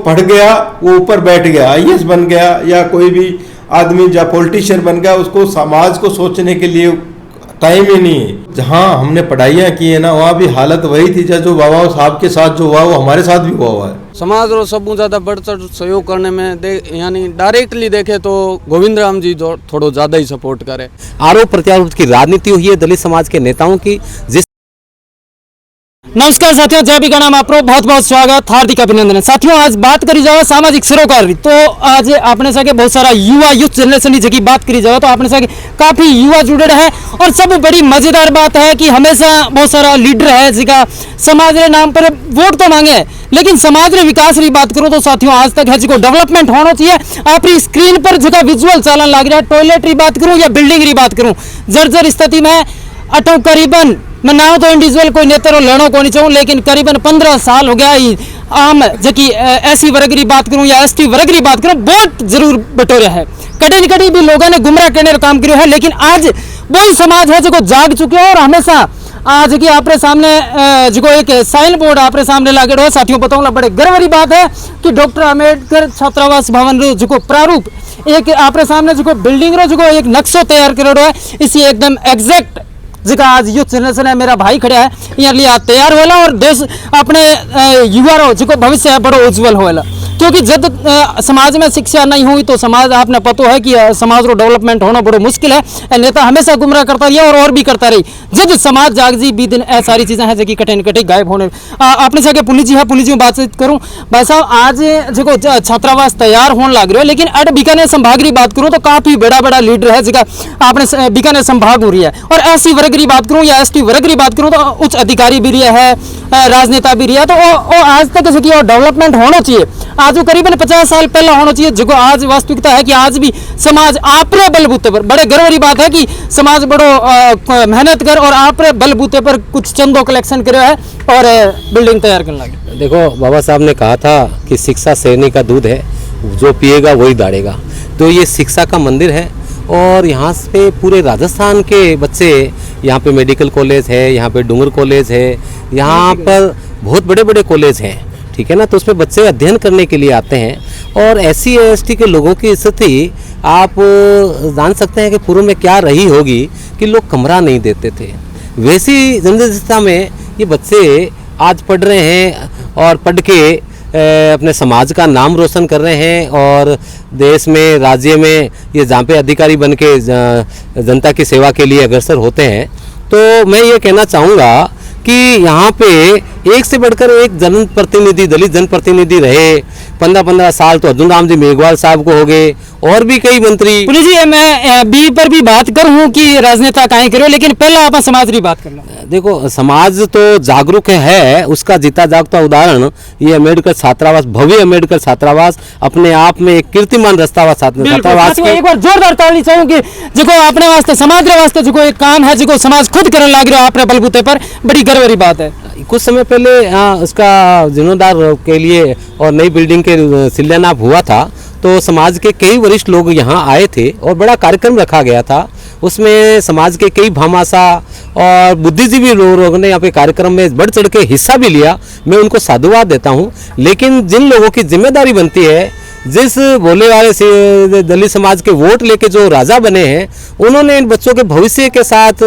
पढ़ गया वो ऊपर बैठ गया, आईएएस बन गया या कोई भी आदमी या पॉलिटिशियन बन गया, उसको समाज को सोचने के लिए टाइम ही नहीं है। जहाँ हमने पढ़ाइयाँ की है ना, वहाँ भी हालत वही थी जो बाबा साहब के साथ जो हुआ वो हमारे साथ भी हुआ है। समाज रो सबू ज्यादा बढ़ चढ़ सहयोग करने में यानी डायरेक्टली देखे तो गोविंद राम जी जो थोड़ा ज्यादा ही सपोर्ट करे। आरोप प्रत्यारोप की राजनीति हुई है दलित समाज के नेताओं की। जिस नमस्कार साथियों, जय बिगानाम आपको बहुत बहुत स्वागत, हार्दिक अभिनंदन। साथियों आज बात करी जाए सामाजिक सरोकार, तो आज अपने सके बहुत सारा युवा यूथ जनरेशन की बात करी जाए तो अपने सके काफी युवा जुड़े है। और सब बड़ी मजेदार बात है कि हमेशा बहुत सारा लीडर है जिका समाज के नाम पर वोट तो मांगे, लेकिन समाज रे विकास की बात करो तो साथियों आज तक है जो डेवलपमेंट होना चाहिए। आपकी स्क्रीन पर जो विजुअल चलन लग रहा है, टॉयलेट की बात करूँ या बिल्डिंग की बात करूँ, जर्जर स्थिति में अटो करीबन मैं नाम तो इंडिविजुअल कोई नेता लेना को नहीं चाहूँ, लेकिन करीबन 15 साल हो गया आम जबकि एससी वर्ग की बात करूँ या एसटी वर्ग की बात करूँ बहुत जरूर बटोरे है। कड़ी न कड़ी भी लोगों ने गुमराह करने का काम किया है, लेकिन आज वही समाज है जो जाग चुके हैं। और हमेशा आज की आपरे सामने जो एक साइन बोर्ड आपरे सामने लागे हो साथियों, बताऊंगा बड़े गर्व की बात है कि डॉक्टर अम्बेडकर छात्रावास भवन रो जो प्रारूप एक आपरे सामने जो बिल्डिंग रो जो एक नक्शो तैयार करो है, इसी एकदम एग्जैक्ट जिका आज यूथ जनरेशन है मेरा भाई खड़ा है यहाँ लिया तैयार होला और देश अपने युवा रो जो भविष्य है बड़ो उज्जवल होला। क्योंकि जब समाज में शिक्षा नहीं हुई तो समाज आपने पता है कि समाज रो डेवलपमेंट होना बड़ो मुश्किल है। नेता हमेशा गुमराह करता रही और भी करता रही। जब समाज जागजी भी दिन सारी चीज़ें हैं जो कटे न कटे गायब होने अपने सके पुलिस जी है, पुलिस जी बातचीत करूँ भाई साहब आज जो छात्रावास तैयार होने लग रहे हो, लेकिन अट बीकानेर संभाग की बात करूँ तो काफ़ी बड़ा बड़ा लीडर है जिका आपने बीकानेर संभाग हो रही है। और ऐसी वर्ग की बात करूँ या एसटी वर्ग की बात करूँ तो उच्च अधिकारी भी रहा है, राजनेता भी रहा है, तो आज तक जो डेवलपमेंट होना चाहिए आज वो करीबन 50 साल पहले होना चाहिए। जो आज वास्तविकता है कि आज भी समाज आपरे बलबूते पर बड़े गर्व की बात है कि समाज बड़ो मेहनत कर और आपरे बलबूते पर कुछ चंदो कलेक्शन करे है और बिल्डिंग तैयार करने लगे। देखो बाबा साहब ने कहा था कि शिक्षा शेरनी का दूध है, जो पिएगा वही दाढ़ेगा। तो ये शिक्षा का मंदिर है और यहाँ पे पूरे राजस्थान के बच्चे, यहाँ पे मेडिकल कॉलेज है, यहाँ पे डूंगर कॉलेज है, यहाँ पर बहुत बड़े बड़े कॉलेज हैं, ठीक है ना। तो उसमें बच्चे अध्ययन करने के लिए आते हैं। और एससी एसटी के लोगों की स्थिति आप जान सकते हैं कि पूर्व में क्या रही होगी कि लोग कमरा नहीं देते थे। वैसी जनता में ये बच्चे आज पढ़ रहे हैं और पढ़ के अपने समाज का नाम रोशन कर रहे हैं और देश में राज्य में ये जहाँ पे अधिकारी बन के जनता की सेवा के लिए अग्रसर होते हैं। तो मैं ये कहना चाहूँगा कि यहाँ पे एक से बढ़कर एक जनप्रतिनिधि, दलित जनप्रतिनिधि रहे। 15-15 साल तो अर्जुन राम जी मेघवाल साहब को हो गए और भी कई मंत्री। पुलिस जी मैं बी पर भी बात करूँ कि राजनेता काहे करो, लेकिन पहले आप समाज की बात करना। देखो समाज तो जागरूक है, उसका जीता जागता उदाहरण ये अम्बेडकर छात्रावास, भव्य अम्बेडकर छात्रावास अपने आप में एक कीर्तिमान छात्रावास। एक बार जोरदार ताली चाहूँ जो अपने वास्ते समाज के वास्ते जो एक काम है जो समाज खुद करने लग रहा है अपने बलबूते पर, बड़ी गर्व की बात है। कुछ समय पहले उसका जीर्णोद्धार के लिए और नई बिल्डिंग के शिलान्यास हुआ था, तो समाज के कई वरिष्ठ लोग यहाँ आए थे और बड़ा कार्यक्रम रखा गया था। उसमें समाज के कई भामाशा और बुद्धिजीवी लोगों ने यहाँ पे कार्यक्रम में बढ़ चढ़ के हिस्सा भी लिया। मैं उनको साधुवाद देता हूँ। लेकिन जिन लोगों की जिम्मेदारी बनती है, जिस भोले वाले से दलित समाज के वोट लेके जो राजा बने हैं, उन्होंने इन बच्चों के भविष्य के साथ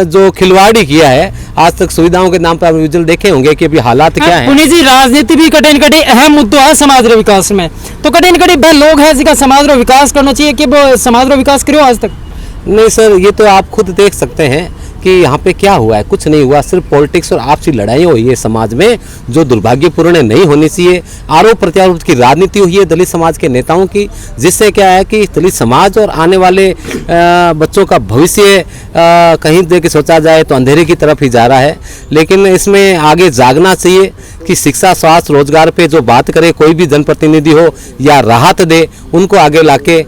जो खिलवाड़ी किया है, आज तक सुविधाओं के नाम पर विजुअल देखे होंगे कि अभी हालात क्या है। पुलिस जी राजनीति भी कटे न कटे अहम मुद्दा है समाज रे विकास में, तो कटे न कटे वह लोग हैं जिनका समाज रो विकास करना चाहिए कि वो समाज रो विकास करो आज तक। नहीं सर, ये तो आप खुद देख सकते हैं कि यहाँ पे क्या हुआ है। कुछ नहीं हुआ, सिर्फ पॉलिटिक्स और आपसी लड़ाई हुई है समाज में, जो दुर्भाग्यपूर्ण नहीं होनी चाहिए। आरोप प्रत्यारोप की राजनीति हुई है दलित समाज के नेताओं की, जिससे क्या है कि दलित समाज और आने वाले बच्चों का भविष्य कहीं देख के सोचा जाए तो अंधेरे की तरफ ही जा रहा है। लेकिन इसमें आगे जागना चाहिए कि शिक्षा, स्वास्थ्य, रोजगार पे जो बात करे कोई भी जनप्रतिनिधि हो या राहत दे, उनको आगे लाके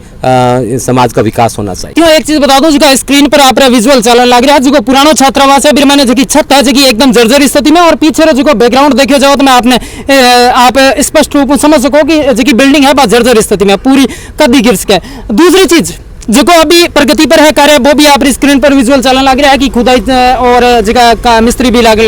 समाज का विकास होना चाहिए। क्यों एक चीज बता दूं, जो स्क्रीन पर आप विजुअल चलन लग रहा है, जो पुराना छात्रावास है बिरमाने जो छत है जो एकदम जर्जर स्थिति में, और पीछे जो बैकग्राउंड देखे जाओ तो मैं आपने आप स्पष्ट रूप में समझ सको कि जो बिल्डिंग है बहुत जर्जर स्थिति में, पूरी कदी गिर सके। दूसरी चीज जो अभी प्रगति पर है कार्य, वो भी आप स्क्रीन पर विजुअल चलन लग रहा है कि खुदाई और जगह मिस्त्री भी लाग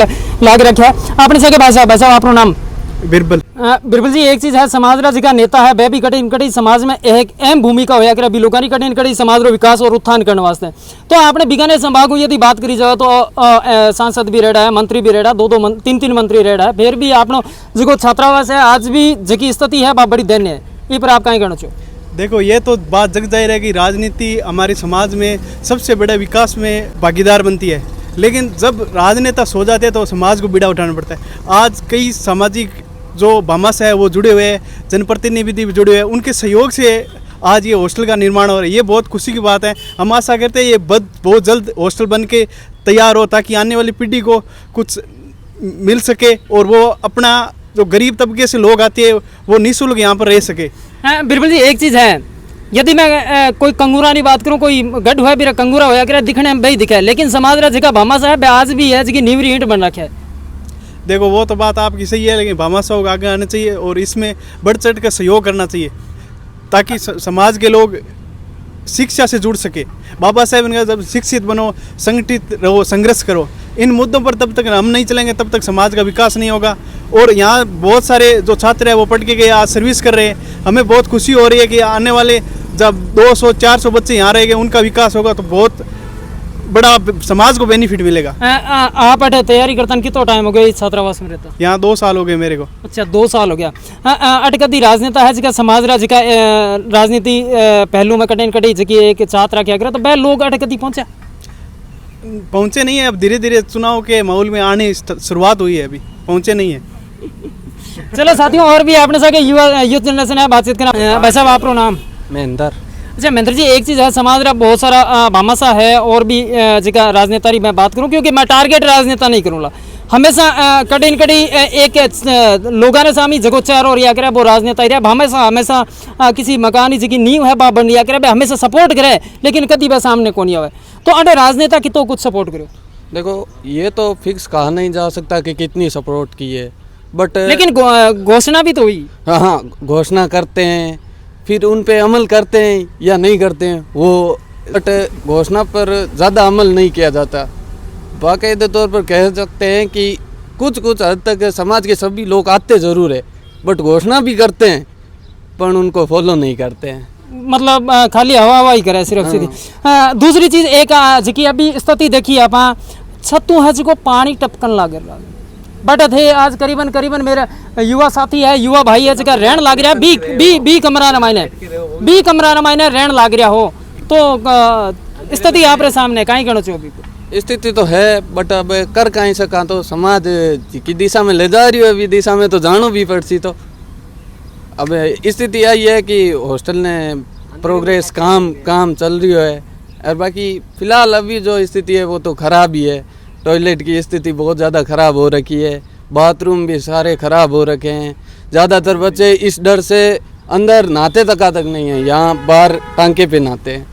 रखा है। आपने सके भाई साहब अपना नाम बिरबल। बिरबल जी, एक चीज है, समाज रा जिका नेता है वह भी कटी कटी समाज में एक अहम भूमिका होया करे भी लोगों की कटी कटी समाज रो विकास और उत्थान करने वास्ते। तो आपने बीकानेर संभाग को यदि बात करी जाए तो सांसद भी रेड़ा है, मंत्री भी रेड़ा, दो तीन मंत्री रेड़ा है, फिर भी आपनो जो छात्रावास है आज भी जकी स्थिति है बड़ी दैन्य है, ये पर आप कहीं कहना चाहो? देखो, ये तो बात जग जाहिर है कि राजनीति हमारे समाज में सबसे बड़े विकास में भागीदार बनती है, लेकिन जब राजनेता सो जाते हैं तो समाज को बीड़ा उठाना पड़ता है। आज कई सामाजिक जो भामाशाह है वो जुड़े हुए हैं, जनप्रतिनिधि भी जुड़े हुए हैं, उनके सहयोग से आज ये हॉस्टल का निर्माण हो रहा है। ये बहुत खुशी की बात है। हम आशा करते हैं ये बहुत जल्द हॉस्टल बन के तैयार हो, ताकि आने वाली पीढ़ी को कुछ मिल सके और वो अपना जो गरीब तबके से लोग आते हैं वो निःशुल्क यहाँ पर रह सके। बिरबल जी, एक चीज़ है, यदि मैं कोई कंगूरा नहीं बात करूँ, कोई गढ़ हुआ भी कंगूरा होया करे दिखने में भाई दिखे, लेकिन समाज रा जिका भामाशाह है आज भी है जिकी नींवरी ईंट बन रखा है। देखो, वो तो बात आपकी सही है, लेकिन भामाशाह को आगे आना चाहिए और इसमें बढ़ चढ़ कर सहयोग करना चाहिए ताकि समाज के लोग शिक्षा से जुड़ सके। बाबा साहेब ने कहा जब शिक्षित बनो, संगठित रहो, संघर्ष करो। इन मुद्दों पर तब तक हम नहीं चलेंगे तब तक समाज का विकास नहीं होगा। और यहाँ बहुत सारे जो छात्र हैं वो पढ़ के गए, आज सर्विस कर रहे हैं। हमें बहुत खुशी हो रही है कि आने वाले जब 200-400 बच्चे यहाँ रहेंगे उनका विकास होगा तो बहुत बड़ा समाज को बेनिफिट मिलेगा। आप अटे तैयारी करते कितना टाइम हो गया इस छात्रावास में रहता? यहाँ 2 साल हो गए मेरे को। अच्छा, 2 साल हो गया। अट कदी राजनेता है जिका समाज रा जिका राजनीति पहलू में कटे कटी जिकी एक छात्रा क्या करे तो वह लोग अट कदी पहुंचे नहीं है। अब धीरे धीरे चुनाव के माहौल में आने शुरुआत हुई है, अभी पहुंचे नहीं है। चलो साथियों, और भी आपने सके युवा यूथ जनरेशन है बातचीत करना। भाई साहब, आपको नाम? महेंद्र। अच्छा महेंद्र जी, एक चीज़ है, समाज रा बहुत सारा भामाशाह है और भी जिका राजनेता री मैं बात करूं, क्योंकि मैं टारगेट राजनेता नहीं करूँगा। हमेशा कटी न कटी एक लोगों ने सामी जगो चार और या करे वो राजनेता ही रहा हमेशा किसी मकान जिकी नींव है बा बन या करे हमेशा सपोर्ट करे, लेकिन कभी वह सामने को नहीं आवे। तो अरे राजनेता की तो कुछ सपोर्ट करो। देखो, ये तो फिक्स कहा नहीं जा सकता कि कितनी सपोर्ट की है, बट लेकिन घोषणा भी तो हुई। हाँ, घोषणा करते हैं, फिर उन पे अमल करते हैं या नहीं करते हैं वो, बट घोषणा पर ज़्यादा अमल नहीं किया जाता। बाकायदे तौर पर कह सकते हैं कि कुछ हद तक समाज के सभी लोग आते ज़रूर है, बट घोषणा भी करते हैं पर उनको फॉलो नहीं करते हैं, मतलब खाली हवा ही करे सिर्फ सीधी। दूसरी चीज़ एक जिकी अभी स्थिति देखी आप, छतू है जिको पानी टपकन लागे बट थे आज करीबन मेरा युवा साथी है, युवा भाई है जिका रहन लाग रहा है बी कमरा न मायने रहन लाग रहा हो, तो स्थिति आप रे सामने कहीं कहना चाहिए? स्थिति तो है, बट अब कर कहीं सका, तो समाज की दिशा में ले जा रही है, अभी दिशा में तो जानो भी पड़ती। तो अब स्थिति आई है कि हॉस्टल ने प्रोग्रेस काम चल रही है, और बाकी फ़िलहाल अभी जो स्थिति है वो तो ख़राब ही है। टॉयलेट की स्थिति बहुत ज़्यादा ख़राब हो रखी है, बाथरूम भी सारे ख़राब हो रखे हैं। ज़्यादातर बच्चे इस डर से अंदर नहाते तक नहीं है, यहाँ बाहर टांके पे नहाते हैं,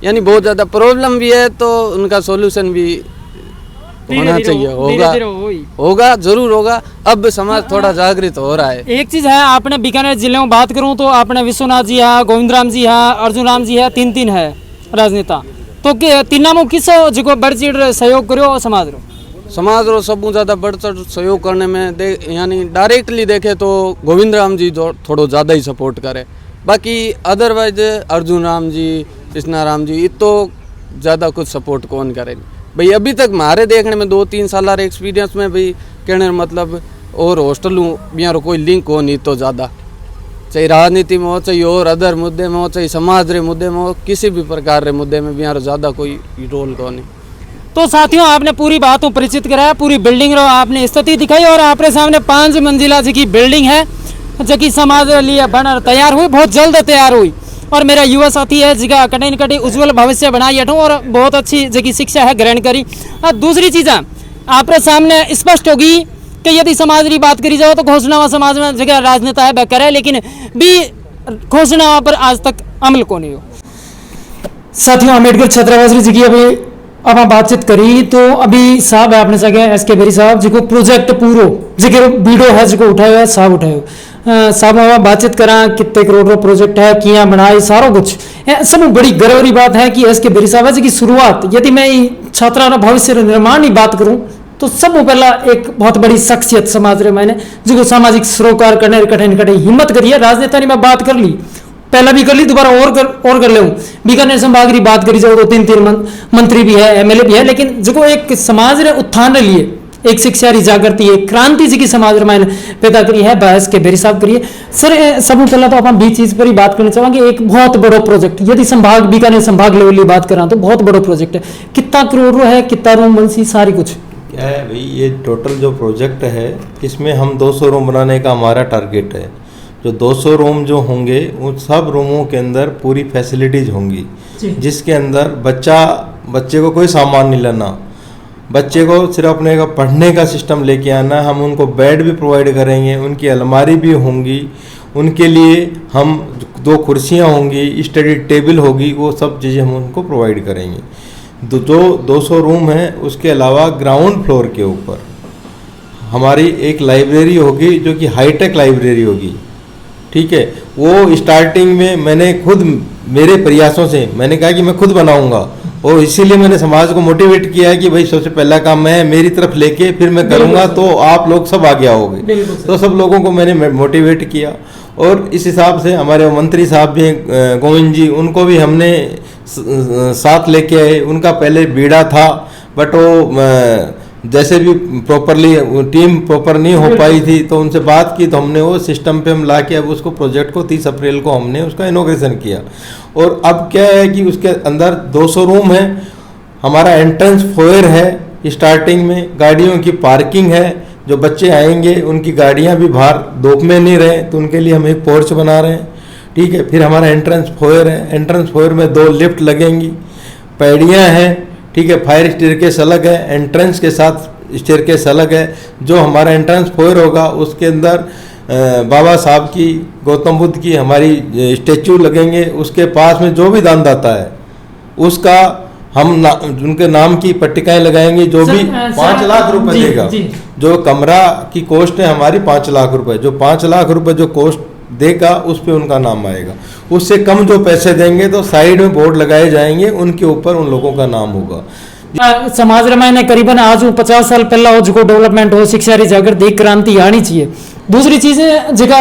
यानी बहुत ज़्यादा प्रॉब्लम भी है। तो उनका सॉल्यूशन भी होना चाहिए, होगा जरूर होगा। अब समाज थोड़ा जागृत हो रहा है। एक चीज़ है, आपने बीकानेर जिले में बात करूं तो आपने विश्वनाथ जी है, गोविंद राम जी है, अर्जुन राम जी है, तीन है राजनेता। तो तीनों में किस जो बढ़ चढ़ सहयोग करो समाज रो सबू ज़्यादा बढ़ चढ़ सहयोग करने में यानी डायरेक्टली देखे तो गोविंद राम जी थोड़ो ज़्यादा ही सपोर्ट करे। बाकी अदरवाइज अर्जुन राम जी, कृष्णा राम जी तो ज़्यादा कुछ सपोर्ट कौन करे भाई। अभी तक हमारे देखने में 2-3 साल एक्सपीरियंस में भाई कहने मतलब और हॉस्टलों बिहार कोई लिंक हो नहीं तो ज़्यादा, चाहे राजनीति में हो, चाहे और अदर मुद्दे में हो, चाहे समाज रे मुद्दे में हो, किसी भी प्रकार रे मुद्दे में बिहार ज़्यादा कोई रोल को नहीं। तो साथियों, आपने पूरी बातों परिचित कराया, पूरी बिल्डिंग रो आपने स्थिति दिखाई, और आपके सामने 5 मंजिला जी बिल्डिंग है जो कि समाज लिए बन तैयार हुई, बहुत जल्द तैयार हुई। और मेरा युवा साथी है जिसका कटे न कटे उज्जवल भविष्य बनाई हटूँ और बहुत अच्छी जगह शिक्षा है ग्रहण करी। दूसरी चीज़ आपके सामने स्पष्ट होगी कि यदि समाज की बात करी जाओ तो घोषणा समाज में जगह राजनेता है वह करे, लेकिन भी घोषणा पर आज तक अमल को नहीं हो। साथियों, अम्बेडकर छात्रावास जी की अभी अब हम बातचीत करी तो अभी साहब है अपने सके एसके बेरी साहब जिको प्रोजेक्ट पूरो जिको वीडियो है जिको उठायो है साहब उठायो साहब हम बातचीत करा कितने करोड़ रो प्रोजेक्ट है किया बनाए सारो कुछ सब बड़ी गर्व की बात है कि एसके बेरी साहब है जिसकी शुरुआत यदि मैं छात्रा भविष्य निर्माण की बात करूं तो सब पहला एक बहुत बड़ी शख्सियत समाज रे मैंने जो सामाजिक सरोकार करने कठिन कठिन हिम्मत करी है। राजनेता ने मैं बात कर ली, पहला भी कर ली, दोबारा और कर ले। बीकानेर संभाग की बात करी जाओ तो 3 मंत्री भी है, एमएलए भी है, लेकिन जो एक समाज रे उत्थान के लिए एक शिक्षा री जागृति, एक क्रांति जी की समाज रामायण पैदा करी है, बहस के बेरी साहब करिए। सर सब पहला तो आप बीच चीज पर ही बात करना चाहेंगे। एक बहुत बड़ा प्रोजेक्ट, यदि संभाग बीकानेर संभाग लेवल की बात करा तो बहुत बड़ा प्रोजेक्ट है, कितना करोड़ है, कितना रूम बंसी, सारी कुछ क्या है भाई। ये टोटल जो प्रोजेक्ट है इसमें हम 200 रूम बनाने का हमारा टारगेट है। जो 200 रूम जो होंगे उन सब रूमों के अंदर पूरी फैसिलिटीज होंगी, जिसके अंदर बच्चे को कोई सामान नहीं लाना, बच्चे को सिर्फ अपने का पढ़ने का सिस्टम लेके आना। हम उनको बेड भी प्रोवाइड करेंगे, उनकी अलमारी भी होंगी, उनके लिए हम 2 कुर्सियाँ होंगी, स्टडी टेबल होगी, वो सब चीज़ें हम उनको प्रोवाइड करेंगे। जो 200 रूम है उसके अलावा ग्राउंड फ्लोर के ऊपर हमारी एक लाइब्रेरी होगी जो कि हाईटेक लाइब्रेरी होगी। ठीक है, वो स्टार्टिंग में मैंने खुद मेरे प्रयासों से मैंने कहा कि मैं खुद बनाऊंगा, और इसीलिए मैंने समाज को मोटिवेट किया कि भाई सबसे पहला काम मैं मेरी तरफ लेके फिर मैं करूंगा तो आप लोग सब आगे आओगे। तो सब लोगों को मैंने मोटिवेट किया, और इस हिसाब से हमारे मंत्री साहब भी गोविंद जी, उनको भी हमने साथ लेके आए। उनका पहले बीड़ा था, बट वो जैसे भी प्रॉपरली टीम प्रॉपर नहीं हो पाई थी, तो उनसे बात की तो हमने वो सिस्टम पे हम ला के अब उसको प्रोजेक्ट को 30 अप्रैल को हमने उसका इनॉग्रेशन किया। और अब क्या है कि उसके अंदर 200 रूम है, हमारा एंट्रेंस फोयर है, स्टार्टिंग में गाड़ियों की पार्किंग है, जो बच्चे आएंगे उनकी गाड़ियां भी बाहर धूप में नहीं रहे तो उनके लिए हम एक पोर्च बना रहे हैं। ठीक है, फिर हमारा एंट्रेंस फोयर है, एंट्रेंस फोयर में 2 लिफ्ट लगेंगी, पैड़ियाँ हैं। ठीक है, फायर स्टेयरकेस अलग है, एंट्रेंस के साथ स्टेयरकेस अलग है। जो हमारा एंट्रेंस फोयर होगा उसके अंदर बाबा साहब की, गौतम बुद्ध की हमारी स्टेचू लगेंगे। उसके पास में जो भी दानदाता है उसका हम उनके नाम की पट्टिकाएं लगाएंगे। जो भी 5 लाख रुपए देगा, जो कमरा की कॉस्ट है हमारी 5 लाख रुपए, जो 5 लाख रुपए जो कॉस्ट देगा उस पे उनका नाम आएगा। उससे कम जो पैसे देंगे तो साइड में बोर्ड लगाए जाएंगे, उनके ऊपर उन लोगों का नाम होगा। समाज रामायण ने करीबन आज 50 साल पहला हो जो डेवलपमेंट हो, शिक्षा री जागृति, क्रांति आनी चाहिए। दूसरी चीज जगह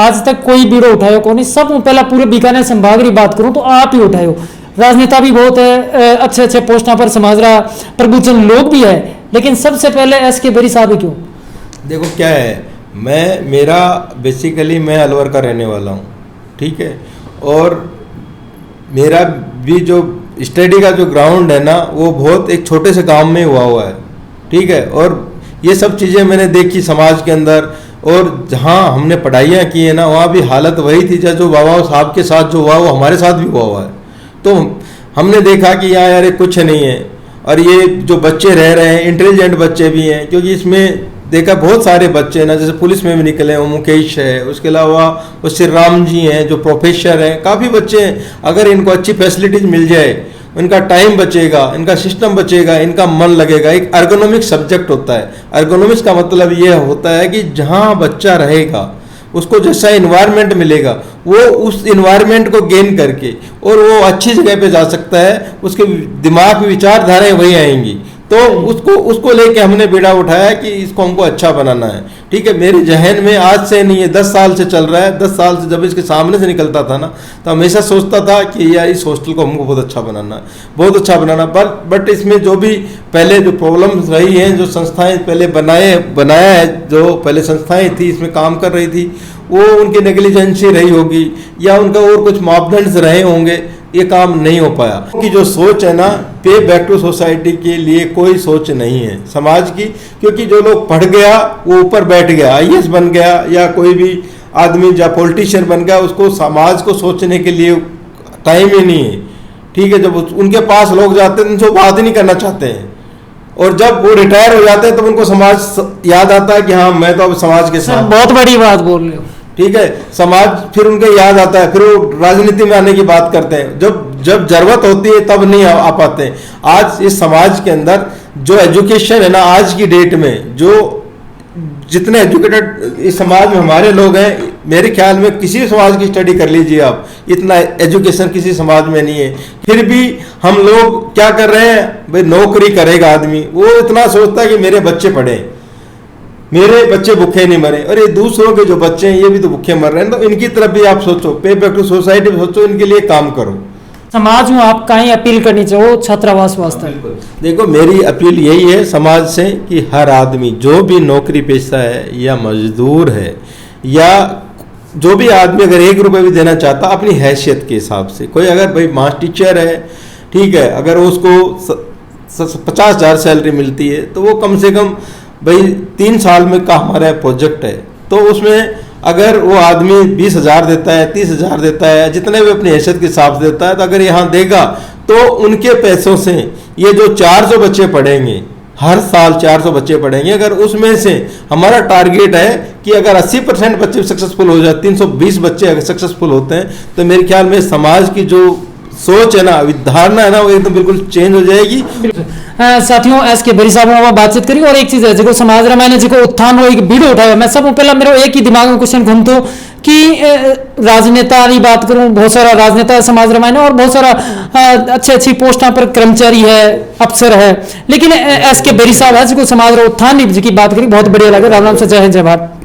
आज तक कोई बीड़ो उठायो को नहीं, सब पहला पूरे बीकानेर संभाग की बात करूं तो आप ही उठायो। राजनेता भी बहुत है, अच्छे अच्छे पोस्टों पर समाज रा प्रबुद्धजन लोग भी है, लेकिन सबसे पहले एसके बेरी साहब क्यों? देखो क्या है, मेरा बेसिकली मैं अलवर का रहने वाला हूँ। ठीक है, और मेरा भी जो स्टडी का जो ग्राउंड है ना वो बहुत एक छोटे से गांव में हुआ है। ठीक है, और ये सब चीज़ें मैंने देखी समाज के अंदर, और जहाँ हमने पढ़ाइयाँ की है ना वहाँ भी हालत वही थी जो बाबा साहब के साथ जो हुआ वो हमारे साथ भी हुआ है। तो हमने देखा कि यहाँ यार कुछ नहीं है, और ये जो बच्चे रह रहे हैं इंटेलिजेंट बच्चे भी हैं, क्योंकि इसमें देखा बहुत सारे बच्चे हैं ना, जैसे पुलिस में भी निकले हैं, वो मुकेश है, उसके अलावा वो श्री राम जी हैं जो प्रोफेसर हैं, काफ़ी बच्चे हैं। अगर इनको अच्छी फैसिलिटीज मिल जाए, इनका टाइम बचेगा, इनका सिस्टम बचेगा, इनका मन लगेगा। एक अर्गोनॉमिक सब्जेक्ट होता है। अर्गोनॉमिक्स का मतलब ये होता है कि जहाँ बच्चा रहेगा उसको जैसा इन्वायरमेंट मिलेगा वो उस इन्वायरमेंट को गेन करके और वो अच्छी जगह पे जा सकता है, उसके दिमाग में विचारधाराएं वही आएंगी। तो उसको लेके हमने बीड़ा उठाया कि इसको हमको अच्छा बनाना है। ठीक है, मेरे जहन में आज से नहीं है 10 साल से चल रहा है। 10 साल से जब इसके सामने से निकलता था ना तो हमेशा सोचता था कि यार इस हॉस्टल को हमको बहुत अच्छा बनाना है, बहुत अच्छा बनाना। बट इसमें जो भी पहले जो प्रॉब्लम्स रही हैं, जो संस्थाएं पहले बनाया है, जो पहले संस्थाएं थी इसमें काम कर रही थी, वो उनकी नेग्लिजेंसी रही होगी या उनका और कुछ मापदंड रहे होंगे, ये काम नहीं हो पाया। कि जो सोच है ना पे बैक टू सोसाइटी के लिए कोई सोच नहीं है समाज की, क्योंकि जो लोग पढ़ गया वो ऊपर बैठ गया, IAS बन गया या कोई भी आदमी या पॉलिटिशियन बन गया, उसको समाज को सोचने के लिए टाइम ही नहीं है। ठीक है, जब उनके पास लोग जाते हैं उनसे बात ही नहीं करना चाहते हैं, और जब वो रिटायर हो जाते हैं तब उनको समाज याद आता है कि हाँ मैं तो अब समाज के साथ। बहुत बड़ी बात बोल रहे हो। ठीक है, समाज फिर उनको याद आता है, फिर वो राजनीति में आने की बात करते हैं। जब जरूरत होती है तब नहीं आ पाते हैं। आज इस समाज के अंदर जो एजुकेशन है ना आज की डेट में, जो जितने एजुकेटेड इस समाज में हमारे लोग हैं, मेरे ख्याल में किसी भी समाज की स्टडी कर लीजिए आप, इतना एजुकेशन किसी समाज में नहीं है। फिर भी हम लोग क्या कर रहे हैं, भाई नौकरी करेगा आदमी, वो इतना सोचता है कि मेरे बच्चे पढ़े, मेरे बच्चे भूखे नहीं मरे, और ये दूसरों के जो बच्चे हैं ये भी तो भूखे मर रहे हैं। तो इनकी तरफ भी आप सोचो, पे बैक टू सोसाइटी में सोचो, इनके लिए काम करो। समाज में आप कहीं अपील करनी चाहो छात्रावास वास्ते? देखो, मेरी अपील यही है समाज से कि हर आदमी जो भी नौकरी पेशा है या मजदूर है या जो भी आदमी अगर 1 रुपये भी देना चाहता अपनी हैसियत के हिसाब से, कोई अगर भाई मास टीचर है, ठीक है, अगर उसको 50,000 सैलरी मिलती है तो वो कम से कम भाई 3 साल में का हमारा प्रोजेक्ट है, तो उसमें अगर वो आदमी 20,000 देता है, 30,000 देता है, जितने भी अपनी हैसियत के हिसाब से देता है, तो अगर यहाँ देगा तो उनके पैसों से ये जो 400 बच्चे पढ़ेंगे, हर साल 400 बच्चे पढ़ेंगे, अगर उसमें से हमारा टारगेट है कि अगर 80% बच्चे सक्सेसफुल हो जाए, 320 बच्चे अगर सक्सेसफुल होते हैं, तो मेरे ख्याल में समाज की जो सोच है ना, विधारणा है ना, वो एकदम बिल्कुल चेंज हो जाएगी। साथियों, एस के बरी साहब हम बातचीत करी। और एक चीज है जो समाज रे मैंने जो उत्थान एक वीडियो उठाया, मैं सब पहला मेरा एक ही दिमाग में क्वेश्चन घूमतो कि राजनेता की बात करूं, बहुत सारा राजनेता है समाज रे मैंने, और बहुत सारा अच्छी पोस्टा पर कर्मचारी है, अफसर है, लेकिन एस के बरी साहब है जो समाज रे उत्थान की बात करी, बहुत बढ़िया लगे। राम राम से, जय हिंद, जय भारत।